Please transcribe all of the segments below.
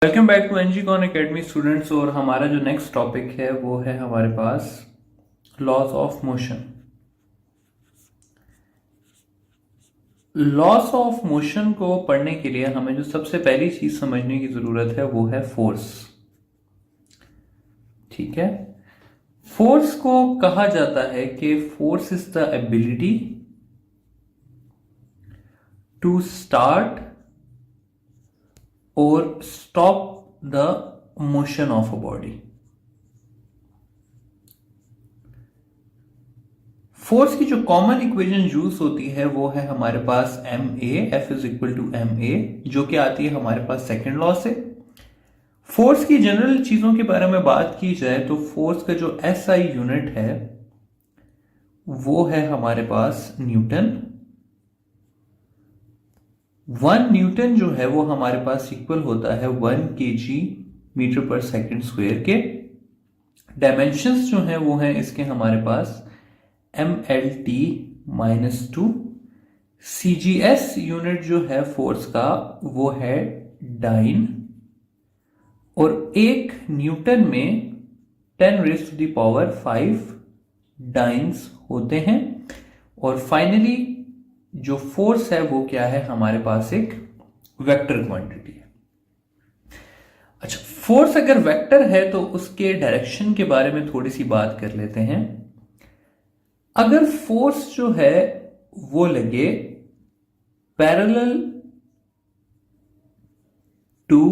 Welcome back to NG con academy students. और हमारा जो नेक्स्ट टॉपिक है वो है हमारे पास laws of motion. Laws of motion को पढ़ने के लिए हमें जो सबसे पहली चीज समझने की जरूरत है वो है फोर्स। ठीक है, फोर्स को कहा जाता है कि force is the ability to start और stop the motion of a body. Force की जो कॉमन इक्वेशन यूज होती है वो है हमारे पास M A, F is equal to M A, जो कि आती है हमारे पास सेकेंड लॉ से। फोर्स की जनरल चीजों के बारे में बात की जाए तो फोर्स का जो एसआई यूनिट है वो है हमारे पास न्यूटन। 1 न्यूटन जो है वो हमारे पास इक्वल होता है 1 kg मीटर पर सेकेंड स्क्वायर के। डायमेंशंस जो है वो हैं इसके हमारे पास mlt-2। CGS यूनिट जो है फोर्स का वो है डाइन, और 1 न्यूटन में 10⁵ डाइन्स होते हैं। और फाइनली जो फोर्स है वो क्या है, हमारे पास एक वेक्टर क्वांटिटी है। अच्छा, फोर्स अगर वेक्टर है तो उसके डायरेक्शन के बारे में थोड़ी सी बात कर लेते हैं। अगर फोर्स जो है वो लगे parallel to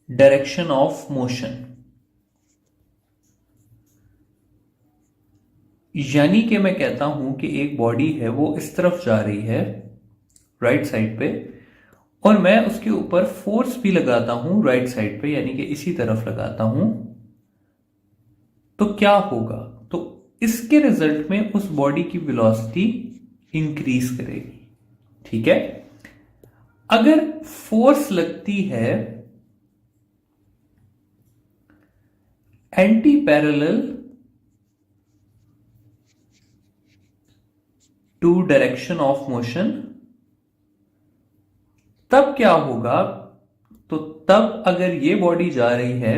direction of motion, यानी कि मैं कहता हूं कि एक बॉडी है वो इस तरफ जा रही है राइट साइड पे, और मैं उसके ऊपर फोर्स भी लगाता हूं राइट साइड पे, यानी कि इसी तरफ लगाता हूं, तो क्या होगा? तो इसके रिजल्ट में उस बॉडी की वेलोसिटी इंक्रीज करेगी। ठीक है, अगर फोर्स लगती है anti parallel to direction of motion, तब क्या होगा? तो तब अगर ये बॉडी जा रही है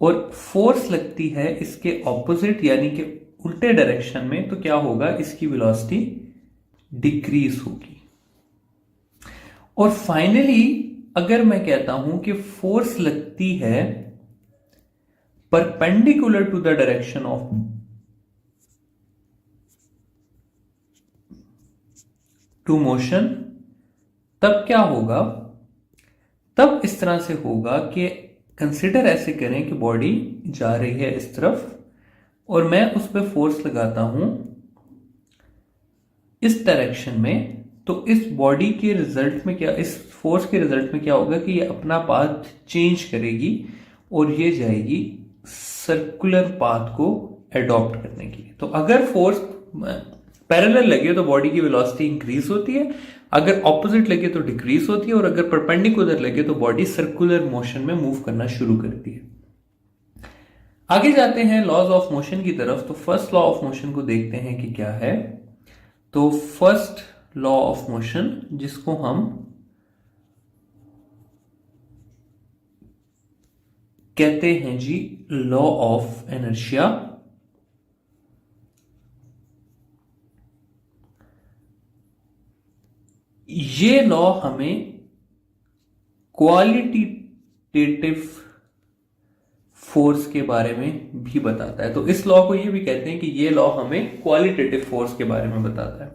और फोर्स लगती है इसके ऑपोजिट यानी कि उल्टे डायरेक्शन में, तो क्या होगा? इसकी वेलोसिटी डिक्रीज होगी। और फाइनली अगर मैं कहता हूं कि फोर्स लगती है perpendicular to the direction of to motion, तब क्या होगा? तब इस तरह से होगा कि कंसिडर ऐसे करें कि बॉडी जा रही है इस तरफ और मैं उस पर फोर्स लगाता हूं इस डायरेक्शन में, तो इस बॉडी के रिजल्ट में क्या, इस फोर्स के रिजल्ट में क्या होगा कि ये अपना पाथ चेंज करेगी और ये जाएगी सर्कुलर पाथ को एडॉप्ट करने के लिए। तो अगर फोर्स पैरेलल लगे तो बॉडी की वेलोसिटी इंक्रीज होती है, अगर ऑपोजिट लगे तो डिक्रीज होती है, और अगर परपेंडिकुलर लगे तो बॉडी सर्कुलर मोशन में मूव करना शुरू करती है। आगे जाते हैं लॉज ऑफ मोशन की तरफ। तो फर्स्ट लॉ ऑफ मोशन को देखते हैं कि क्या है। तो फर्स्ट लॉ ऑफ मोशन, जिसको हम कहते हैं जी लॉ ऑफ इनर्शिया। ये लॉ हमें क्वालिटेटिव फोर्स के बारे में भी बताता है। तो इस लॉ को ये भी कहते हैं कि ये लॉ हमें क्वालिटेटिव फोर्स के बारे में बताता है।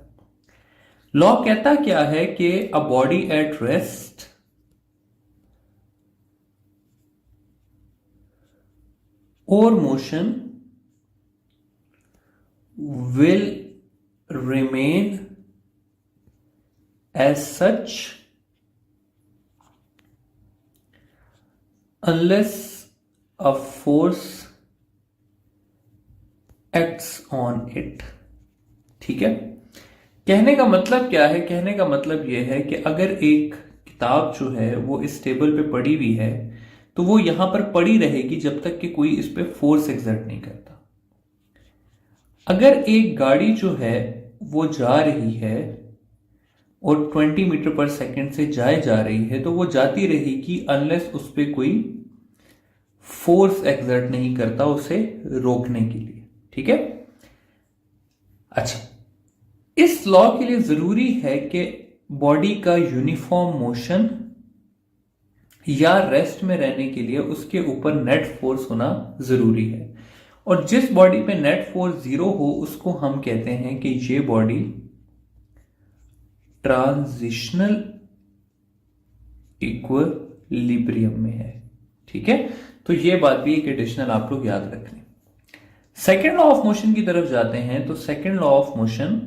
लॉ कहता क्या है कि अ बॉडी एट रेस्ट और motion will remain as such unless a force acts on it। ठीक है, कहने का मतलब क्या है? कहने का मतलब यह है कि अगर एक किताब जो है वो इस टेबल पे पड़ी हुई है तो वो यहां पर पड़ी रहेगी जब तक कि कोई इस पे फोर्स एक्सर्ट नहीं करता। अगर एक गाड़ी जो है वो जा रही है और 20 मीटर पर सेकंड से जाए जा रही है तो वो जाती रहेगी अनलेस उस पर कोई फोर्स एक्सर्ट नहीं करता उसे रोकने के लिए। ठीक है। अच्छा, इस लॉ के लिए जरूरी है कि बॉडी का यूनिफॉर्म मोशन या रेस्ट में रहने के लिए उसके ऊपर नेट फोर्स होना जरूरी है, और जिस बॉडी पे नेट फोर्स 0 हो उसको हम कहते हैं कि ये बॉडी ट्रांजिशनल इक्विलिब्रियम में है। ठीक है, तो ये बात भी एक एडिशनल आप लोग याद रख लें। सेकेंड लॉ ऑफ मोशन की तरफ जाते हैं तो सेकेंड लॉ ऑफ मोशन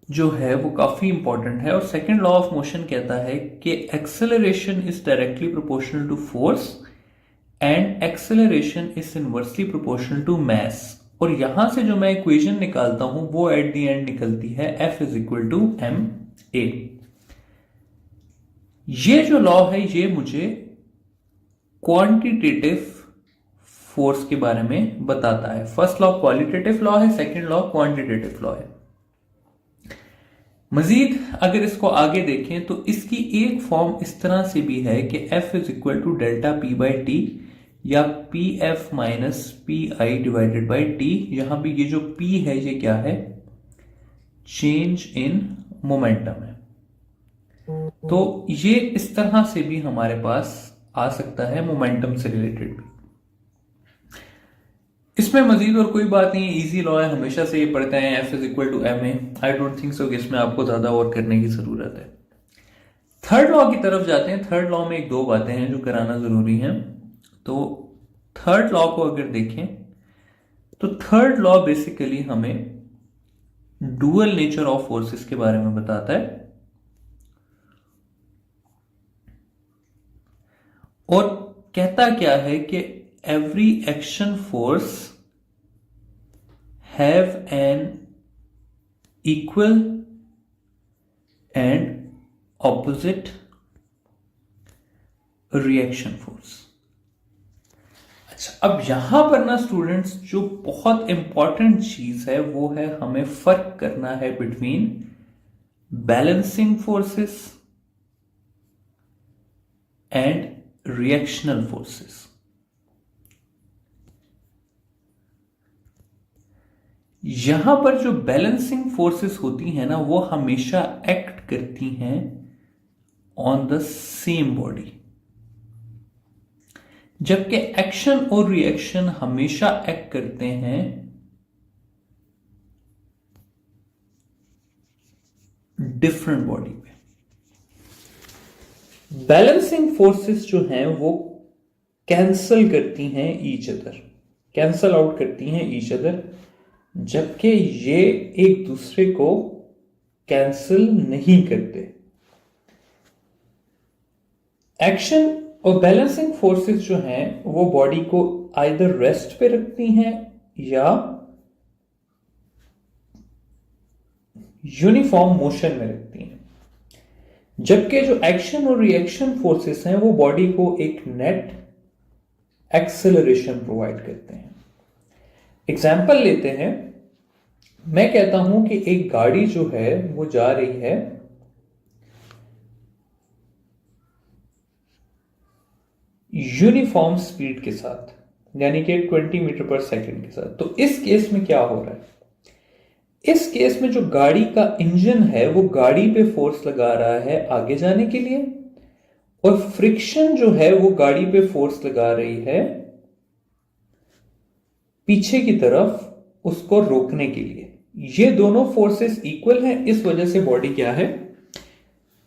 जो है वो काफी इंपॉर्टेंट है, और सेकेंड लॉ ऑफ मोशन कहता है कि acceleration is directly proportional to force and acceleration is inversely proportional to mass. और यहां से जो मैं इक्वेशन निकालता हूं वो एट द एंड निकलती है F is equal to M a. ये जो लॉ है ये मुझे क्वांटिटेटिव फोर्स के बारे में बताता है। फर्स्ट लॉ क्वालिटेटिव लॉ है, सेकेंड लॉ क्वांटिटेटिव लॉ है। मजीद अगर इसको आगे देखें तो इसकी एक फॉर्म इस तरह से भी है कि F is equal to delta P by T या P F minus P I divided by T. यहां भी ये जो P है ये क्या है, चेंज इन मोमेंटम है। तो ये इस तरह से भी हमारे पास आ सकता है मोमेंटम से रिलेटेड भी। इसमें मजीद और कोई बात नहीं है, इजी लॉ है, हमेशा से ये पढ़ते हैं F is equal to M a. I don't think so कि इसमें आपको ज्यादा और करने की जरूरत है। थर्ड लॉ की तरफ जाते हैं। थर्ड लॉ में एक दो बातें हैं जो कराना जरूरी है। तो थर्ड लॉ को अगर देखें तो थर्ड लॉ बेसिकली हमें डुअल नेचर ऑफ फोर्सेस के बारे में बताता है, और कहता क्या है कि every action force have an equal and opposite reaction force। अच्छा, अब यहां पर ना स्टूडेंट्स जो बहुत इंपॉर्टेंट चीज है वो है हमें फर्क करना है between balancing forces and reactional forces. यहां पर जो बैलेंसिंग फोर्सेस होती हैं ना वो हमेशा एक्ट करती हैं ऑन द सेम बॉडी, जबकि एक्शन और रिएक्शन हमेशा एक्ट करते हैं डिफरेंट बॉडी पे। बैलेंसिंग फोर्सेस जो हैं वो कैंसल करती हैं ईच अदर, कैंसल आउट करती हैं ईच अदर, जबकि ये एक दूसरे को कैंसिल नहीं करते। एक्शन और बैलेंसिंग फोर्सेस जो हैं वो बॉडी को आइदर रेस्ट पे रखती हैं या यूनिफॉर्म मोशन में रखती हैं, जबकि जो एक्शन और रिएक्शन फोर्सेस हैं वो बॉडी को एक नेट एक्सेलरेशन प्रोवाइड करते हैं। एग्जाम्पल लेते हैं। मैं कहता हूं कि एक गाड़ी जो है वो जा रही है यूनिफॉर्म स्पीड के साथ, यानी कि 20 मीटर पर सेकंड के साथ। तो इस केस में क्या हो रहा है, इस केस में जो गाड़ी का इंजन है वो गाड़ी पे फोर्स लगा रहा है आगे जाने के लिए, और फ्रिक्शन जो है वो गाड़ी पे फोर्स लगा रही है पीछे की तरफ उसको रोकने के लिए। ये दोनों फोर्सेस इक्वल हैं, इस वजह से बॉडी क्या है,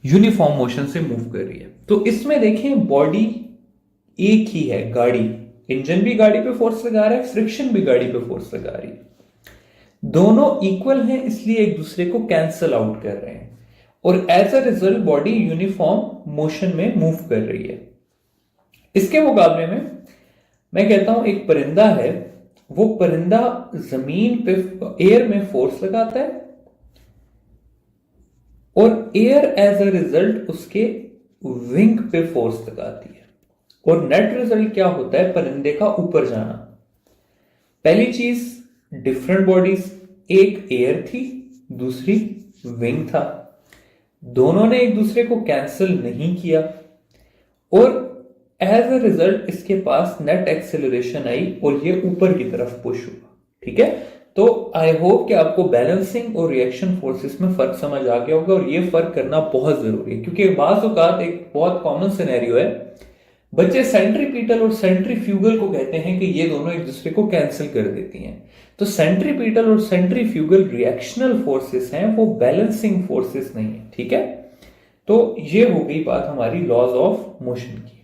यूनिफॉर्म मोशन से मूव कर रही है। तो इसमें देखें बॉडी एक ही है, गाड़ी, इंजन भी गाड़ी पे फोर्स लगा रहा है, फ्रिक्शन भी गाड़ी पे फोर्स लगा रही है, दोनों इक्वल हैं, इसलिए एक दूसरे को कैंसल आउट कर रहे हैं, और as a result body uniform motion में मूव कर रही है। इसके मुकाबले में मैं कहता हूं एक परिंदा है, वो परिंदा जमीन पे एयर में फोर्स लगाता है और एयर एज अ रिजल्ट उसके विंग पे फोर्स लगाती है, और नेट रिजल्ट क्या होता है, परिंदे का ऊपर जाना। पहली चीज डिफरेंट बॉडीज, एक एयर थी, दूसरी विंग था, दोनों ने एक दूसरे को कैंसिल नहीं किया और एज अ रिजल्ट इसके पास नेट एक्सेलरेशन आई और ये ऊपर की तरफ पुश हुआ। ठीक है, तो आई होप कि आपको बैलेंसिंग और रिएक्शन फोर्सेस में फर्क समझ आ गया होगा और ये फर्क करना बहुत जरूरी है, क्योंकि बाज़ औक़ात एक बहुत कॉमन सिनेरियो है, बच्चे सेंट्रीपिटल और सेंट्रीफ्यूगल को कहते हैं कि ये दोनों एक दूसरे को कैंसिल कर देती हैं। तो सेंट्रीपिटल और सेंट्रीफ्यूगल रिएक्शनल फोर्सेस हैं, वो बैलेंसिंग फोर्सेस नहीं है। ठीक है, तो ये हो गई बात हमारी लॉज ऑफ मोशन की।